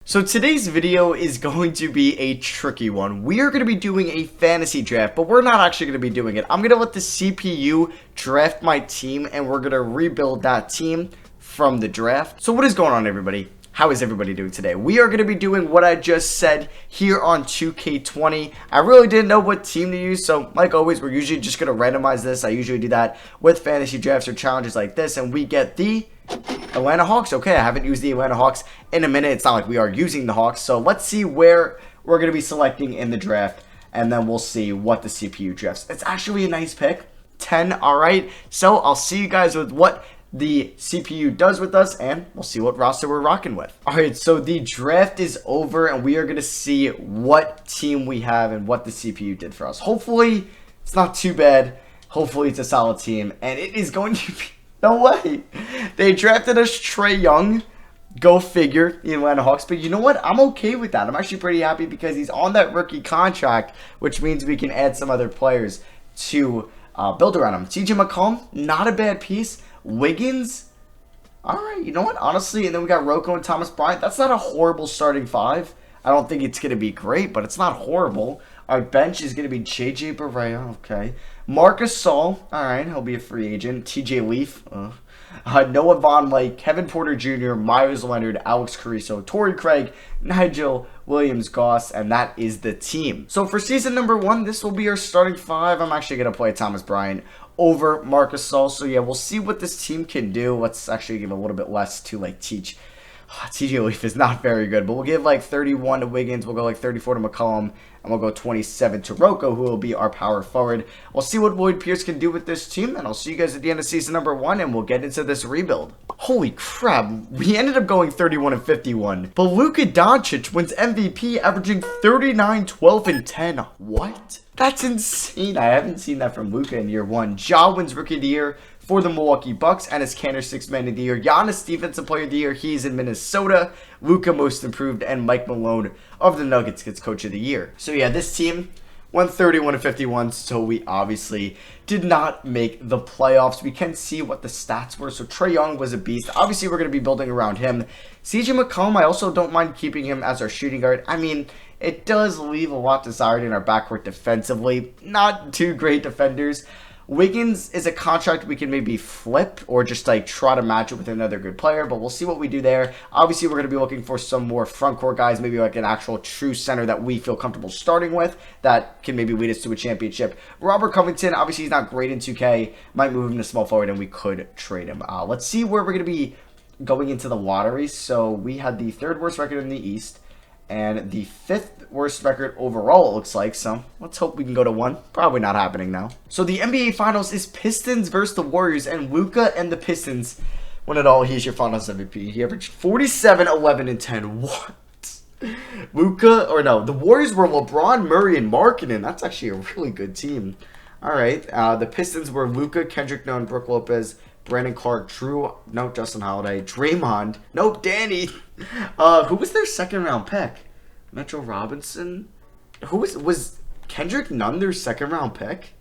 So today's video is going to be a tricky one. We are going to be doing a fantasy draft, but we're not actually going to be doing it. I'm going to let the CPU draft my team, and we're going to rebuild that team from the draft. So what is going on, everybody? How is everybody doing today? We are going to be doing what I just said here on 2K20. I really didn't know what team to use, so like always, we're usually just going to randomize this. I usually do that with fantasy drafts or challenges like this, and we get the Atlanta Hawks. Okay, I haven't used the Atlanta Hawks in a minute. It's not like we are using the Hawks, so let's see where we're going to be selecting in the draft, and then we'll see what the CPU drafts. It's actually a nice pick, 10, all right? So I'll see you guys with what the CPU does with us, and we'll see what roster we're rocking with. All right, so the draft is over, and we are going to see what team we have and what the CPU did for us. Hopefully, it's not too bad. Hopefully, it's a solid team, and it is going to be... No way. They drafted us Trae Young. Go figure, the Atlanta Hawks. But you know what? I'm okay with that. I'm actually pretty happy because he's on that rookie contract, which means we can add some other players to build around him. TJ McCollum, not a bad piece. Wiggins, all right. You know what? Honestly, and then we got Rocco and Thomas Bryant. That's not a horrible starting five. I don't think it's going to be great, but it's not horrible. Our bench is going to be JJ Barea, okay. Marcus Saul, all right, he'll be a free agent. TJ Leaf, Noah Vonleh, Kevin Porter Jr., Myers Leonard, Alex Caruso, Torrey Craig, Nigel Williams-Goss, and that is the team. So for season number 1, this will be our starting five. I'm actually going to play Thomas Bryant over Marcus Saul. So yeah, we'll see what this team can do. Let's actually give a little bit less to like teach. TJ Leaf is not very good, but we'll give like 31 to Wiggins. We'll go like 34 to McCollum, and we'll go 27 to Rocco, who will be our power forward. We'll see what Lloyd Pierce can do with this team, and I'll see you guys at the end of season number 1, and we'll get into this rebuild. Holy crap, we ended up going 31 and 51, but Luka Doncic wins MVP, averaging 39, 12, and 10. What? That's insane. I haven't seen that from Luka in year 1. Ja wins Rookie of the Year for the Milwaukee Bucks, and his Cantor 6th Man of the Year. Giannis Defensive Player of the Year. He's in Minnesota. Luka Most Improved, and Mike Malone of the Nuggets gets Coach of the Year. So yeah, this team went 31 and 51, so we obviously did not make the playoffs. We can see what the stats were. So Trae Young was a beast. Obviously, we're going to be building around him. CJ McCollum, I also don't mind keeping him as our shooting guard. I mean, it does leave a lot desired in our backcourt defensively. Not too great defenders. Wiggins is a contract we can maybe flip or just like try to match it with another good player, but we'll see what we do there. Obviously, we're going to be looking for some more front court guys, maybe like an actual true center that we feel comfortable starting with that can maybe lead us to a championship. Robert Covington, obviously he's not great in 2K, might move him to small forward and we could trade him. Let's see where we're going to be going into the lottery. So we had the 3rd worst record in the East and the 5th worst record overall, it looks like. So let's hope we can go to 1. Probably not happening now. So the NBA Finals is Pistons versus the Warriors, and Luka and the Pistons won it all. He's your Finals MVP. He averaged 47, 11, and 10. What? Luka, or no, the Warriors were LeBron, Murray, and Markkanen. That's actually a really good team. All right, the Pistons were Luka, Kendrick Nunn, Brook Lopez, Brandon Clark, Justin Holiday, Draymond, Danny. Who was their 2nd round pick? Metro Robinson. Who was Kendrick Nunn their 2nd round pick?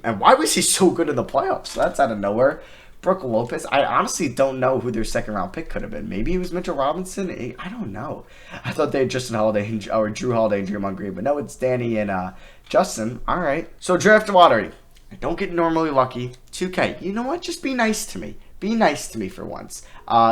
And why was he so good in the playoffs? That's out of nowhere. Brook Lopez. I honestly don't know who their 2nd round pick could have been. Maybe it was Mitchell Robinson. I don't know. I thought they had Justin Holiday or Drew Holiday and Draymond Green, but no, it's Danny and Justin. All right. So draft lottery. I don't get normally lucky. 2K. You know what? Just be nice to me. Be nice to me for once.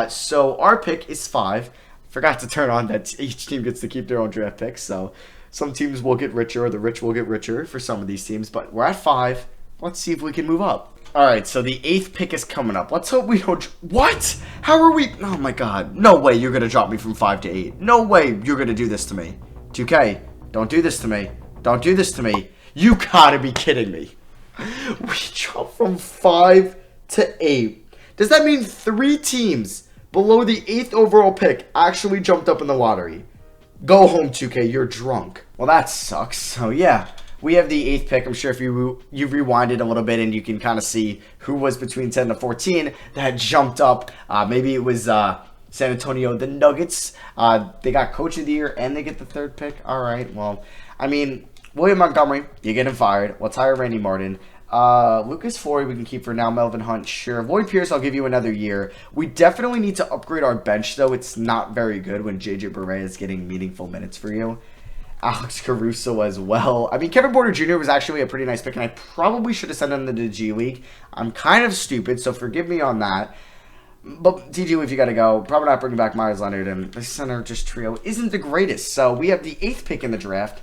So our pick is 5. Forgot to turn on that each team gets to keep their own draft picks. So some teams will get richer or the rich will get richer for some of these teams. But we're at 5. Let's see if we can move up. All right, so the 8th pick is coming up. Let's hope we don't... What? How are we... Oh, my God. No way you're going to drop me from 5 to 8. No way you're going to do this to me. 2K, don't do this to me. Don't do this to me. You got to be kidding me. We dropped from 5 to 8. Does that mean 3 teams below the 8th overall pick actually jumped up in the lottery? Go home, 2K. You're drunk. Well, that sucks. So, yeah. We have the 8th pick. I'm sure if you rewind it a little bit and you can kind of see who was between 10 to 14 that jumped up. Maybe it was San Antonio, the Nuggets. They got Coach of the Year and they get the 3rd pick. All right. Well, I mean, William Montgomery, you get him fired. Let's hire Randy Martin. Lucas Floyd we can keep for now. Melvin Hunt, sure. Lloyd Pierce, I'll give you another year. We definitely need to upgrade our bench, though. It's not very good when JJ Barea is getting meaningful minutes for you. Alex Caruso as well. I mean, Kevin Porter Jr. was actually a pretty nice pick, and I probably should have sent him to the G League. I'm kind of stupid, so forgive me on that. But TG Leaf, you got to go. Probably not bringing back Myers Leonard, and the center just trio isn't the greatest. So we have the 8th pick in the draft.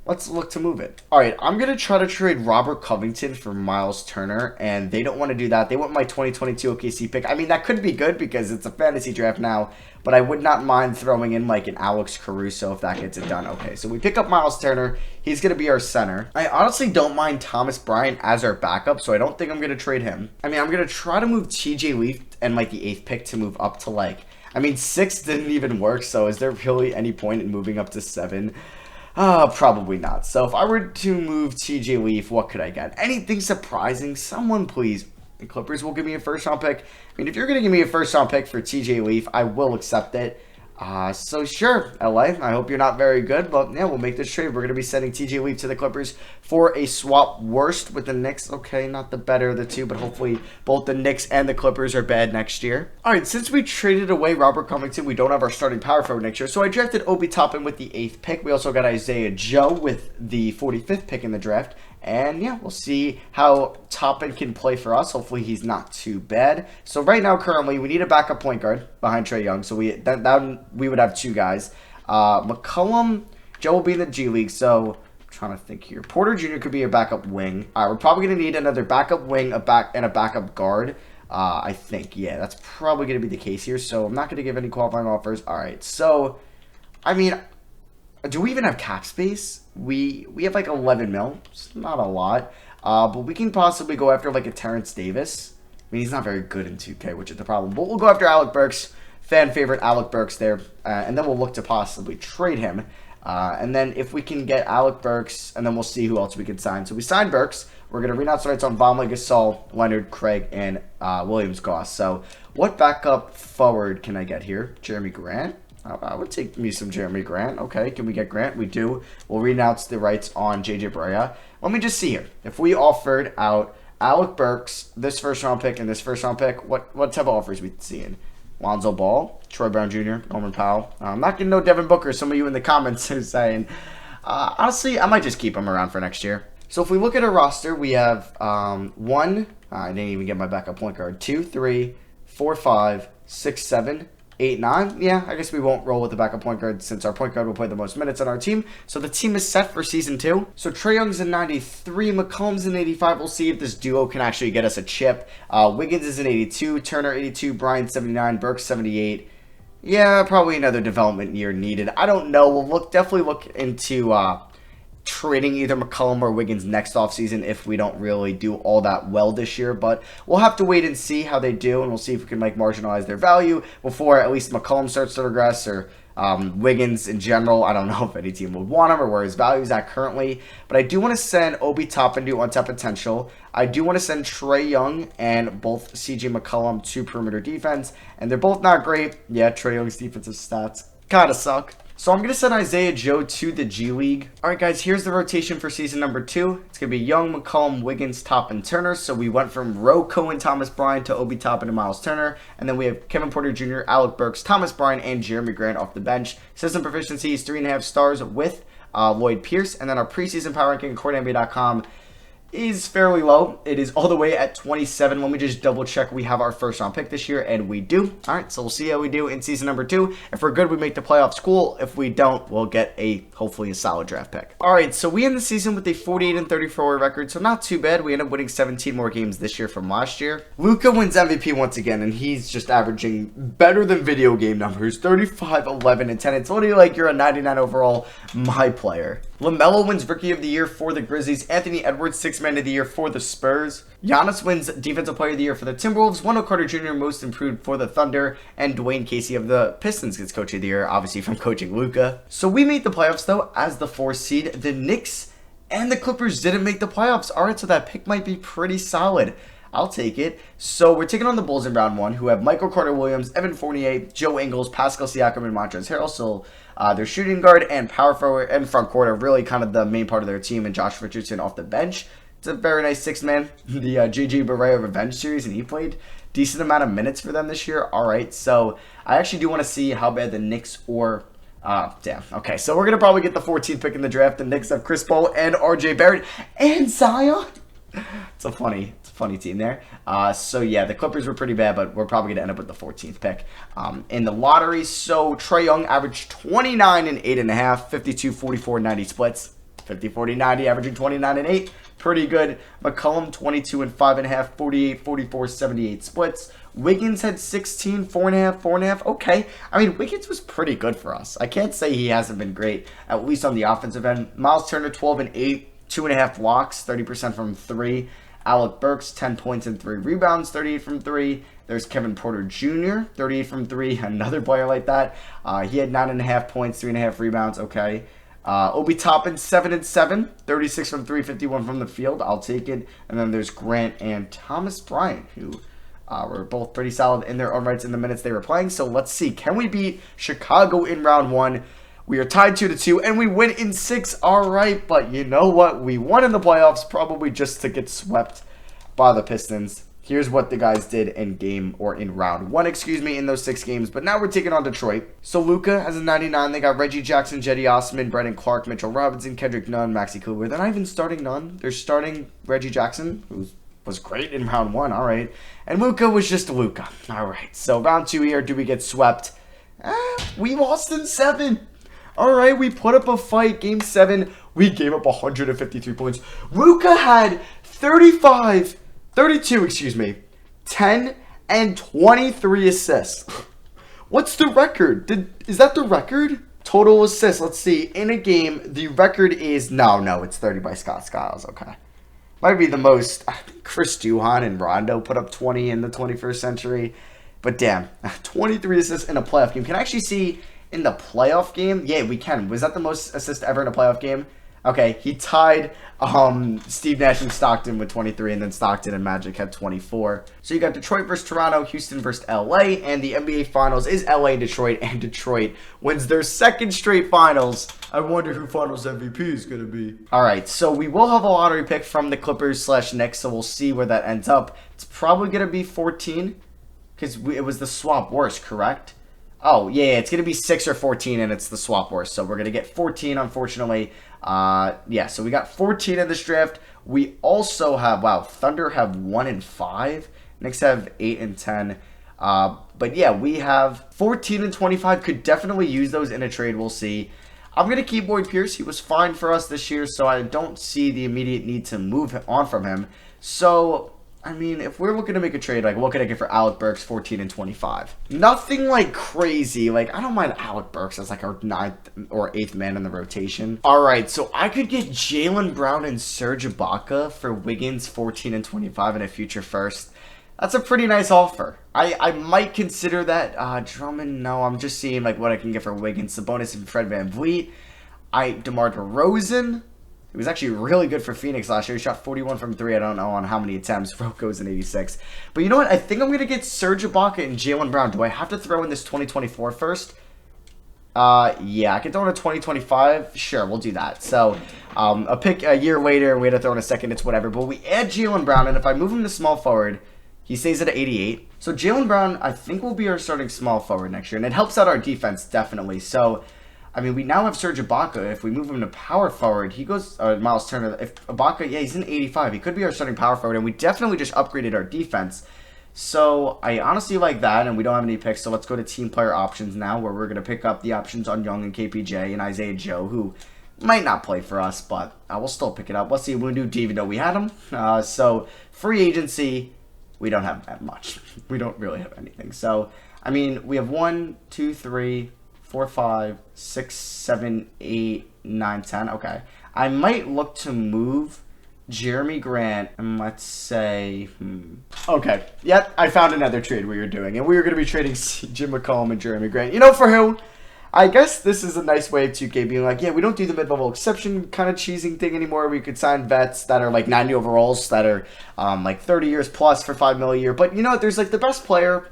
Let's look to move it. All right, I'm going to try to trade Robert Covington for Miles Turner, and they don't want to do that. They want my 2022 OKC pick. I mean, that could be good because it's a fantasy draft now, but I would not mind throwing in like an Alex Caruso if that gets it done. Okay, so we pick up Miles Turner. He's going to be our center. I honestly don't mind Thomas Bryant as our backup, so I don't think I'm going to trade him. I mean, I'm going to try to move TJ Leaf and like the 8th pick to move up to like, I mean, 6 didn't even work, so is there really any point in moving up to 7? Probably not. So if I were to move TJ Leaf, what could I get? Anything surprising? Someone please. The Clippers will give me a first-round pick. I mean, if you're going to give me a first-round pick for TJ Leaf, I will accept it. So sure, LA, I hope you're not very good, but yeah, we'll make this trade. We're going to be sending TJ Leaf to the Clippers for a swap worst with the Knicks. Okay, not the better of the two, but hopefully both the Knicks and the Clippers are bad next year. All right, since we traded away Robert Covington, we don't have our starting power forward next year, so I drafted Obi Toppin with the 8th pick. We also got Isaiah Joe with the 45th pick in the draft. And yeah, we'll see how Toppin can play for us. Hopefully he's not too bad. So right now, currently, we need a backup point guard behind Trae Young. So we would have 2 guys. McCollum, Joe will be in the G League. So I'm trying to think here. Porter Jr. could be a backup wing. All right, we're probably going to need another backup wing, and a backup guard. I think, yeah, that's probably going to be the case here. So I'm not going to give any qualifying offers. All right, so, I mean, do we even have cap space? We have like 11 mil. It's not a lot. But we can possibly go after like a Terrence Davis. I mean, he's not very good in 2K, which is the problem. But we'll go after Alec Burks. Fan favorite Alec Burks there. And then we'll look to possibly trade him. And then if we can get Alec Burks, and then we'll see who else we can sign. So we signed Burks. We're going to renounce rights on Vonleh, Gasol, Leonard, Craig, and Williams-Goss. So what backup forward can I get here? Jeremy Grant? I would take me some Jeremy Grant. Okay, can we get Grant? We do. We'll renounce the rights on JJ Barea. Let me just see here. If we offered out Alec Burks, this first-round pick, and this first-round pick, what type of offers we seeing? Lonzo Ball, Troy Brown Jr., Norman Powell. I'm not getting no Devin Booker. Some of you in the comments are saying. Honestly, I might just keep him around for next year. So if we look at our roster, we have 1. I didn't even get my backup point guard. 2, 3, 4, 5, 6, 7. 8, 9. Yeah, I guess we won't roll with the backup point guard since our point guard will play the most minutes on our team. So the team is set for Season 2. So Trae Young's in 93. McCollum's in 85. We'll see if this duo can actually get us a chip. Wiggins is in 82. Turner 82. Bryant 79. Burks 78. Yeah, probably another development year needed. I don't know. We'll definitely look into trading either McCollum or Wiggins next offseason if we don't really do all that well this year. But we'll have to wait and see how they do, and we'll see if we can like marginalize their value before at least McCollum starts to regress, or Wiggins in general. I don't know if any team would want him or where his value is at currently. But I do want to send Obi Toppin to on-tap potential. I do want to send Trae Young and both CJ McCollum to perimeter defense, and they're both not great. Yeah, Trae Young's defensive stats kind of suck. So I'm going to send Isaiah Joe to the G League. All right, guys, here's the rotation for season number 2. It's going to be Young, McCollum, Wiggins, Toppin, Turner. So we went from Roe, Cohen, Thomas Bryant to Obi Toppin and Miles Turner. And then we have Kevin Porter Jr., Alec Burks, Thomas Bryant, and Jeremy Grant off the bench. System proficiency is 3.5 stars with Lloyd Pierce. And then our preseason power ranking, according to NBA.com, is fairly low. It is all the way at 27. Let me just double check we have our first round pick this year, and we do. All right, so we'll see how we do in season number 2. If we're good, we make the playoffs. Cool. If we don't, we'll get hopefully a solid draft pick. All right, so we end the season with a 48-34 record, so not too bad. We end up winning 17 more games this year from last year. Luka wins MVP once again, and he's just averaging better than video game numbers, 35, 11, and 10. It's literally like you're a 99 overall my player. LaMelo wins Rookie of the Year for the Grizzlies. Anthony Edwards, Sixth Man of the Year for the Spurs. Giannis wins Defensive Player of the Year for the Timberwolves. Wendell Carter Jr. Most Improved for the Thunder. And Dwayne Casey of the Pistons gets Coach of the Year, obviously from coaching Luka. So we made the playoffs, though, as the 4th seed. The Knicks and the Clippers didn't make the playoffs. All right, so that pick might be pretty solid. I'll take it. So we're taking on the Bulls in round 1, who have Michael Carter-Williams, Evan Fournier, Joe Ingles, Pascal Siakam, and Montrezl Harrell. So their shooting guard and power forward and front court are really kind of the main part of their team, and Josh Richardson off the bench. It's a very nice six-man. The J.J. Barea Revenge Series, and he played decent amount of minutes for them this year. All right, so I actually do want to see how bad the Knicks or... damn. Okay, so we're going to probably get the 14th pick in the draft. The Knicks have Chris Paul and R.J. Barrett and Zion. It's a funny team there. So yeah, the Clippers were pretty bad, but we're probably going to end up with the 14th pick in the lottery. So Trae Young averaged 29 and 8.5, 52, 44, 90 splits. 50, 40, 90, averaging 29 and 8. Pretty good. McCollum, 22 and 5.5, 48, 44, 78 splits. Wiggins had 16, 4.5, 4.5. Okay. I mean, Wiggins was pretty good for us. I can't say he hasn't been great, at least on the offensive end. Miles Turner, 12 and 8, 2.5 blocks, 30% from 3. Alec Burks, 10 points and 3 rebounds, 38 from 3. There's Kevin Porter Jr., 38 from 3. Another player like that. He had 9.5 points, 3.5 rebounds. Okay. Obi Toppin, 7 and 7, 36 from 3, 51 from the field. I'll take it. And then there's Grant and Thomas Bryant, who were both pretty solid in their own rights in the minutes they were playing. So let's see. Can we beat Chicago in round 1? We are tied 2-2, and we win in 6. All right, but you know what? We won in the playoffs probably just to get swept by the Pistons. Here's what the guys did in round 1, in those 6 games. But now we're taking on Detroit. So Luka has a 99. They got Reggie Jackson, Jetty Osman, Brendan Clark, Mitchell Robinson, Kendrick Nunn, Maxi Kleber. They're not even starting Nunn. They're starting Reggie Jackson, who was great in round 1. All right. And Luka was just Luka. All right. So round 2 here, do we get swept? We lost in 7. All right, we put up a fight. Game 7, we gave up 153 points. Luka had 32, 10 and 23 assists. What's the record? Is that the record? Total assists. Let's see. In a game, the record is... No, it's 30 by Scott Skiles. Okay. Might be the most... I think Chris Duhon and Rondo put up 20 in the 21st century. But damn, 23 assists in a playoff game. Can I actually see... In the playoff game? Yeah, we can. Was that the most assists ever in a playoff game? Okay, he tied Steve Nash and Stockton with 23, and then Stockton and Magic had 24. So you got Detroit versus Toronto, Houston versus LA, and the NBA Finals is LA and Detroit wins their 2nd straight finals. I wonder who Finals MVP is going to be. All right, so we will have a lottery pick from the Clippers/Knicks, so we'll see where that ends up. It's probably going to be 14, because it was the swap worst, correct? Oh, yeah, it's going to be 6 or 14, and it's the swap worst. So we're going to get 14, unfortunately. Yeah, so we got 14 in this draft. We also have, wow, Thunder have 1 and 5. Knicks have 8 and 10. But yeah, we have 14 and 25. Could definitely use those in a trade. We'll see. I'm going to keep Boyd Pierce. He was fine for us this year, so I don't see the immediate need to move on from him. So... I mean, if we're looking to make a trade, like, what could I get for Alec Burks, 14 and 25? Nothing, like, crazy. Like, I don't mind Alec Burks as, like, our 9th or 8th man in the rotation. All right, so I could get Jaylen Brown and Serge Ibaka for Wiggins, 14 and 25 in a future first. That's a pretty nice offer. I might consider that. Drummond, no. I'm just seeing, like, what I can get for Wiggins. Sabonis and Fred VanVleet. DeMar DeRozan. He was actually really good for Phoenix last year. He shot 41 from 3. I don't know on how many attempts. Roko's an 86. But you know what? I think I'm going to get Serge Ibaka and Jaylen Brown. Do I have to throw in this 2024 first? Yeah, I can throw in a 2025. Sure, we'll do that. So, a pick a year later, we had to throw in a second. It's whatever. But we add Jaylen Brown, and if I move him to small forward, he stays at 88. So, Jaylen Brown, I think, will be our starting small forward next year. And it helps out our defense, definitely. So... I mean, we now have Serge Ibaka. If we move him to power forward, he goes... Miles Turner. If Ibaka... Yeah, he's in 85. He could be our starting power forward. And we definitely just upgraded our defense. So, I honestly like that. And we don't have any picks. So, let's go to team player options now. Where we're going to pick up the options on Young and KPJ and Isaiah Joe. Who might not play for us. But I will still pick it up. Let's see. We'll do even though we had him. So, free agency. We don't have that much. We don't really have anything. So, I mean, we have 1, 2, 3... 4, 5, 6, 7, 8, 9, 10. Okay. I might look to move Jeremy Grant and let's say... Okay. Yep. I found another trade we were doing. And we were going to be trading Jim McCollum and Jeremy Grant. You know for who? I guess this is a nice way of 2K being like, yeah, we don't do the mid-level exception kind of cheesing thing anymore. We could sign vets that are like 90 overalls that are like 30 years plus for $5 million a year. But you know, there's like the best player...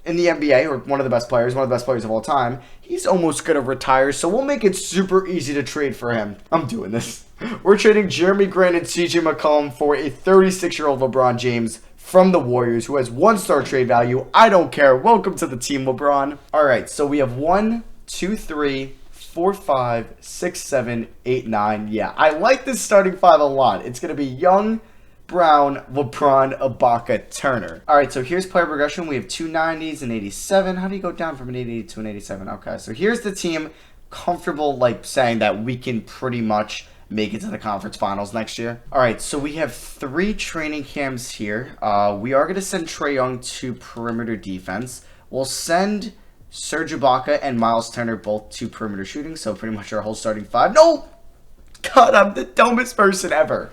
in the NBA, or one of the best players of all time, he's almost going to retire, so we'll make it super easy to trade for him. I'm doing this. We're trading Jeremy Grant and CJ McCollum for a 36-year-old LeBron James from the Warriors who has 1-star trade value. I don't care. Welcome to the team, LeBron. All right, so we have 1, 2, 3, 4, 5, 6, 7, 8, 9. Yeah, I like this starting five a lot. It's going to be Young, Brown, LeBron, Ibaka, Turner. All right, so here's player progression. We have 2 90s and 87. How do you go down from an 80 to an 87? Okay, so here's the team. Comfortable, like, saying that we can pretty much make it to the conference finals next year. All right, so we have 3 training camps here. We are going to send Trae Young to perimeter defense. We'll send Serge Ibaka and Miles Turner both to perimeter shooting, so pretty much our whole starting five. No! God, I'm the dumbest person ever.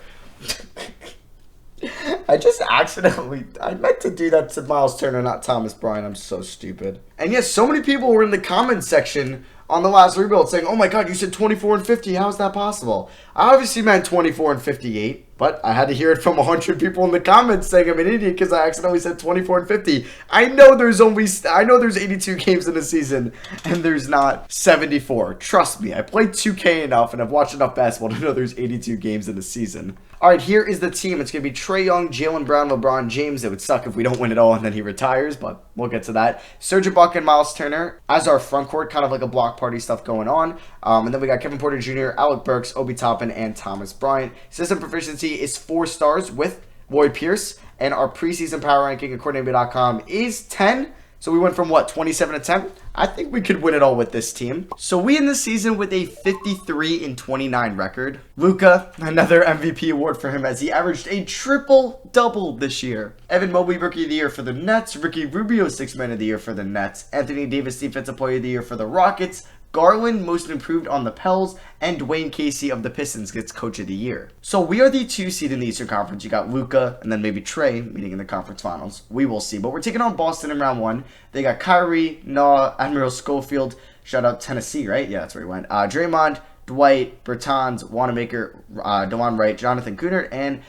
I just accidentally, I meant to do that to Miles Turner, not Thomas Bryant. I'm so stupid. And yes, so many people were in the comments section on the last rebuild saying, oh my god, you said 24 and 50. How is that possible? I obviously meant 24 and 58, but I had to hear it from 100 people in the comments saying I'm an idiot because I accidentally said 24 and 50. I know there's 82 games in a season and there's not 74. Trust me, I played 2K enough and I've watched enough basketball to know there's 82 games in a season. All right, here is the team. It's going to be Trae Young, Jaylen Brown, LeBron James. It would suck if we don't win it all and then he retires, but we'll get to that. Serge Ibaka and Miles Turner as our front court, kind of like a block party stuff going on. And then we got Kevin Porter Jr., Alec Burks, Obi Toppin, and Thomas Bryant. System proficiency is 4 stars with Lloyd Pierce, and our preseason power ranking according to NBA.com is 10. So we went from, what, 27 to 10? I think we could win it all with this team. So we end the season with a 53-29 record. Luka, another MVP award for him as he averaged a triple-double this year. Evan Mobley, Rookie of the Year for the Nets. Ricky Rubio, Sixth Man of the Year for the Nets. Anthony Davis, Defensive Player of the Year for the Rockets. Garland, Most Improved on the Pels, and Dwayne Casey of the Pistons gets Coach of the Year. So we are the 2 seed in the Eastern Conference. You got Luka and then maybe Trae meeting in the conference finals. We will see. But we're taking on Boston in round 1. They got Kyrie, Nah, Admiral Schofield. Shout out Tennessee, right? Yeah, that's where he went. Draymond, Dwight, Bertans, Wanamaker, DeLon Wright, Jonathan Kunert, and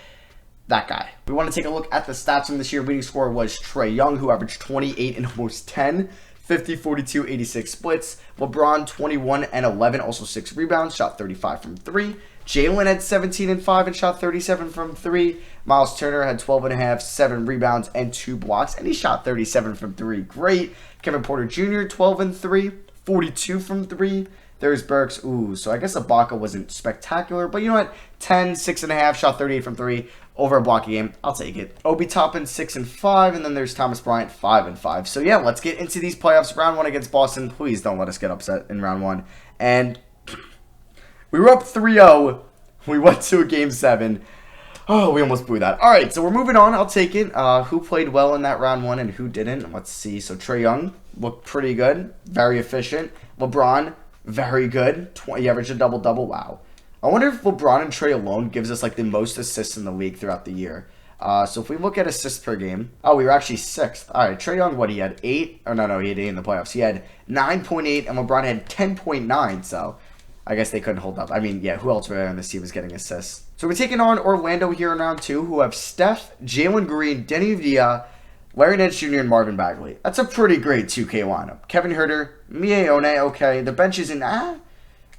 that guy. We want to take a look at the stats from this year. Leading scorer was Trae Young, who averaged 28 and almost 10. 50, 42, 86 splits. LeBron, 21 and 11, also 6 rebounds, shot 35 from 3. Jaylen had 17 and 5 and shot 37 from 3. Miles Turner had 12 and a half, 7 rebounds, and 2 blocks, and he shot 37 from 3. Great. Kevin Porter Jr., 12 and 3, 42 from 3. There's Burks. Ooh, so I guess Ibaka wasn't spectacular, but you know what? 10, 6 and a half, shot 38 from 3. Over a blocky game, I'll take it. Obi Toppin, 6 and 5, and then there's Thomas Bryant, 5 and 5. So yeah, let's get into these playoffs. Round 1 against Boston. Please don't let us get upset in round 1. And we were up 3-0. We went to a game 7. Oh, we almost blew that. All right, so we're moving on. I'll take it. Who played well in that round 1 and who didn't? Let's see. So Trae Young looked pretty good, very efficient. LeBron, very good. He averaged a double-double. Wow. I wonder if LeBron and Trae alone gives us like the most assists in the league throughout the year. So if we look at assists per game, oh, we were actually 6th. All right, Trae Young, what, he had 8? Oh, no, he had 8 in the playoffs. He had 9.8, and LeBron had 10.9, so I guess they couldn't hold up. I mean, yeah, who else really on this team was getting assists? So we're taking on Orlando here in round 2, who have Steph, Jalen Green, Denny Avdia, Larry Nance Jr., and Marvin Bagley. That's a pretty great 2K lineup. Kevin Huerter, Mie One, okay. The bench is in, I'm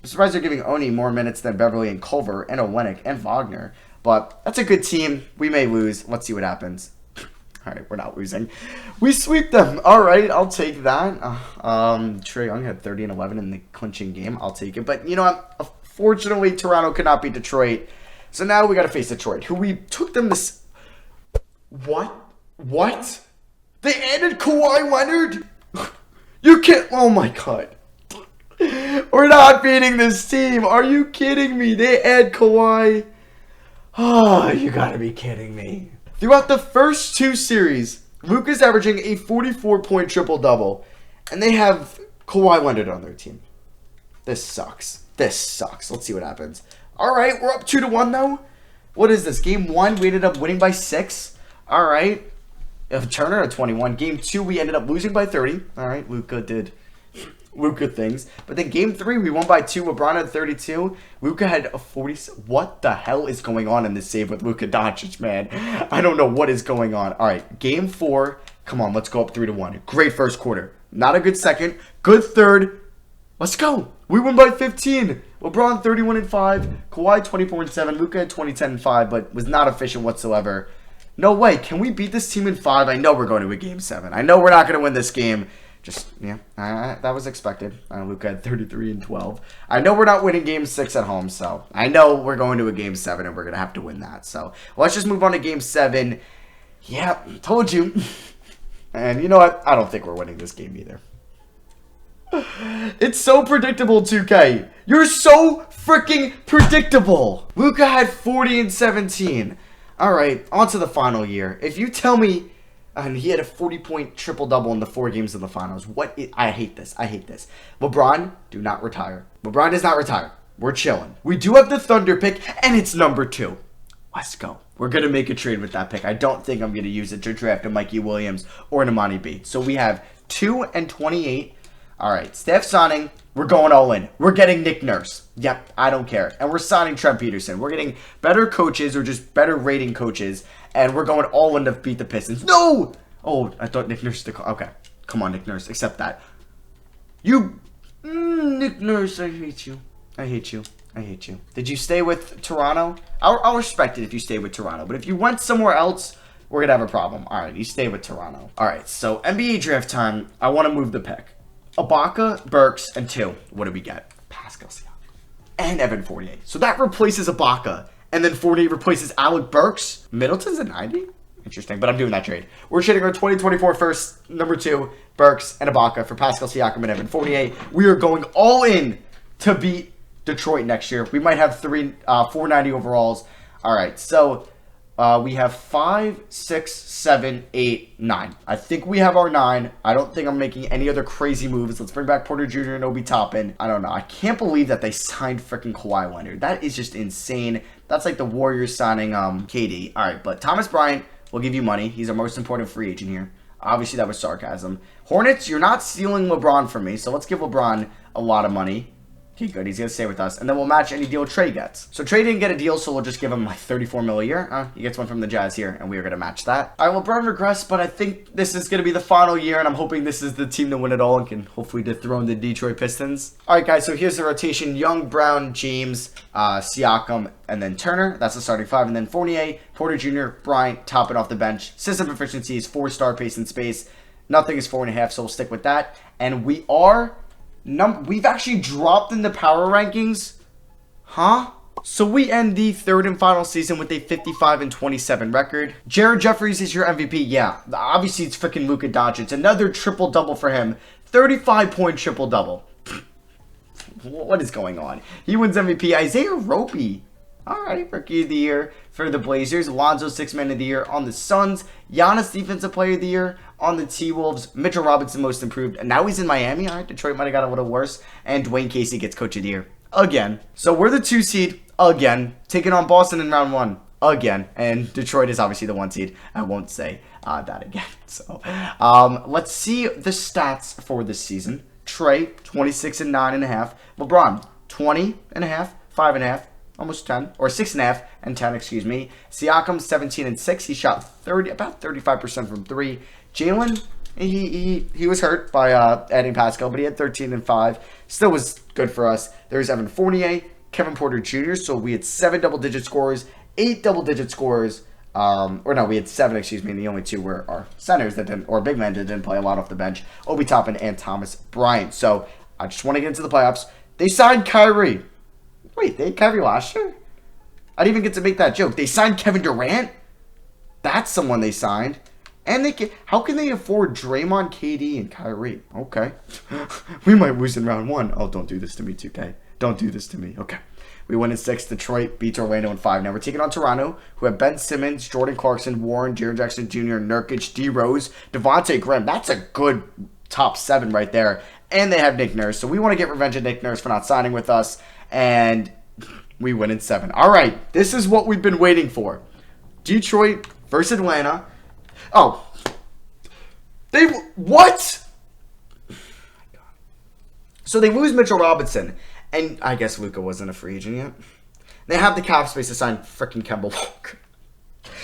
surprised they're giving Oni more minutes than Beverly and Culver and Olynyk and Wagner. But that's a good team. We may lose. Let's see what happens. All right, we're not losing. We sweep them. All right, I'll take that. Trae Young had 30 and 11 in the clinching game. I'll take it. But you know what? Unfortunately, Toronto could not beat Detroit. So now we got to face Detroit, who we took them this. What? They added Kawhi Leonard? You can't. Oh my god. We're not beating this team. Are you kidding me? They add Kawhi. Oh, you gotta be kidding me. Throughout the first 2 series, Luka's averaging a 44-point triple-double, and they have Kawhi Leonard on their team. This sucks. Let's see what happens. All right, we're up 2-1 though. What is this? Game 1, we ended up winning by 6. All right. Turner at 21. Game 2, we ended up losing by 30. All right, Luka did Luka things. But then game 3, we won by 2. LeBron had 32. Luka had a 40. What the hell is going on in this save with Luka Doncic, man? I don't know what is going on. All right, game 4. Come on, let's go up 3-1. Great first quarter. Not a good second. Good third. Let's go. We win by 15. LeBron 31-5, Kawhi 24-7, Luka had 20-10-5, but was not efficient whatsoever. No way. Can we beat this team in 5? I know we're going to a game 7. I know we're not going to win this game. Just, yeah, that was expected. Luka had 33-12. I know we're not winning game 6 at home, so I know we're going to a game 7 and we're going to have to win that. So let's just move on to game 7. Yeah, told you. And you know what? I don't think we're winning this game either. It's so predictable, 2K. You're so freaking predictable. Luka had 40 and 17. All right, on to the final year. If you tell me, and he had a 40-point triple-double in the 4 games of the finals. I hate this. I hate this. LeBron, do not retire. LeBron does not retire. We're chilling. We do have the Thunder pick, and it's number 2. Let's go. We're going to make a trade with that pick. I don't think I'm going to use it to draft a Mikey Williams or an Imani B. So we have 2 and 28. All right, Steph signing. We're going all in. We're getting Nick Nurse. Yep, I don't care. And we're signing Trent Peterson. We're getting better coaches or just better rating coaches. And we're going all in to beat the Pistons. No! Oh, I thought Nick Nurse. Okay, come on, Nick Nurse. Accept that. Nick Nurse, I hate you. I hate you. I hate you. Did you stay with Toronto? I'll respect it if you stay with Toronto. But if you went somewhere else, we're going to have a problem. All right, you stay with Toronto. All right, so NBA draft time. I want to move the pick. Ibaka, Burks, and 2. What do we get? Pascal Siakam. And Evan Fournier. So that replaces Ibaka. And then Fournier replaces Alec Burks. Middleton's a 90? Interesting, but I'm doing that trade. We're trading our 2024 first, number 2, Burks and Ibaka for Pascal Siakam and Evan Fournier. We are going all in to beat Detroit next year. We might have 490 overalls. All right, so we have 5, 6, 7, 8, 9. I think we have our 9. I don't think I'm making any other crazy moves. Let's bring back Porter Jr. and Obi Toppin. I don't know. I can't believe that they signed freaking Kawhi Leonard. That is just insane. That's like the Warriors signing KD. All right, but Thomas Bryant will give you money. He's our most important free agent here. Obviously, that was sarcasm. Hornets, you're not stealing LeBron from me, so let's give LeBron a lot of money. Okay, good. He's going to stay with us. And then we'll match any deal Trey gets. So Trey didn't get a deal, so we'll just give him like $34 million a year. He gets one from the Jazz here, and we are going to match that. All right, LeBron regressed, but I think this is going to be the final year, and I'm hoping this is the team to win it all and can hopefully dethrone the Detroit Pistons. All right, guys, so here's the rotation. Young, Brown, James, Siakam, and then Turner. That's the starting 5. And then Fournier, Porter Jr., Bryant, topping off the bench. System efficiency is 4-star pace and space. Nothing is 4.5, so we'll stick with that. And we are... we've actually dropped in the power rankings. Huh? So we end the 3rd and final season with a 55-27 record. Jared Jeffries is your MVP. Yeah, obviously it's freaking Luka Doncic. Another triple-double for him. 35-point triple-double. What is going on? He wins MVP. Isaiah Roby. Alright, Rookie of the Year for the Blazers. Alonzo, 6th Man of the Year on the Suns. Giannis, Defensive Player of the Year on the T-Wolves. Mitchell Robinson, Most Improved. And now he's in Miami. Alright, Detroit might have got a little worse. And Dwayne Casey gets Coach of the Year. Again. So we're the 2 seed. Again. Taking on Boston in round 1. Again. And Detroit is obviously the 1 seed. I won't say that again. So, let's see the stats for this season. Trey, 26 and 9.5. LeBron, 20.5, 5.5. Almost 10, or 6.5 and 10, excuse me. Siakam, 17 and 6. He shot about 35% from 3. Jalen, he was hurt by adding Pascal, but he had 13 and 5. Still was good for us. There's Evan Fournier, Kevin Porter Jr. So we had 7 double-digit scorers, 8 double-digit scorers. We had 7, excuse me, and the only 2 were our centers that didn't, or big men that didn't play a lot off the bench. Obi Toppin and Thomas Bryant. So I just want to get into the playoffs. They signed Kyrie. Wait, they had Kyrie last year? I didn't even get to make that joke. They signed Kevin Durant? That's someone they signed. And how can they afford Draymond, KD, and Kyrie? Okay. We might lose in round 1. Oh, don't do this to me, 2K. Don't do this to me. Okay. We win in 6. Detroit beats Orlando in 5. Now we're taking on Toronto, who have Ben Simmons, Jordan Clarkson, Warren, Jaren Jackson Jr., Nurkic, D. Rose, Devontae Graham. That's a good top 7 right there. And they have Nick Nurse. So we want to get revenge on Nick Nurse for not signing with us. And we win in 7. All right. This is what we've been waiting for. Detroit versus Atlanta. Oh. What? Oh my God. So they lose Mitchell Robinson. And I guess Luka wasn't a free agent yet. They have the cap space to sign freaking Kemba Walker.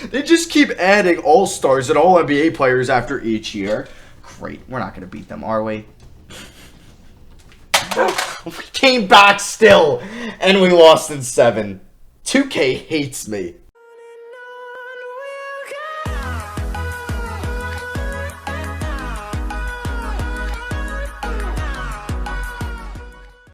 They just keep adding all-stars and all-NBA players after each year. Great. We're not going to beat them, are we? We came back still. And we lost in 7. 2K hates me.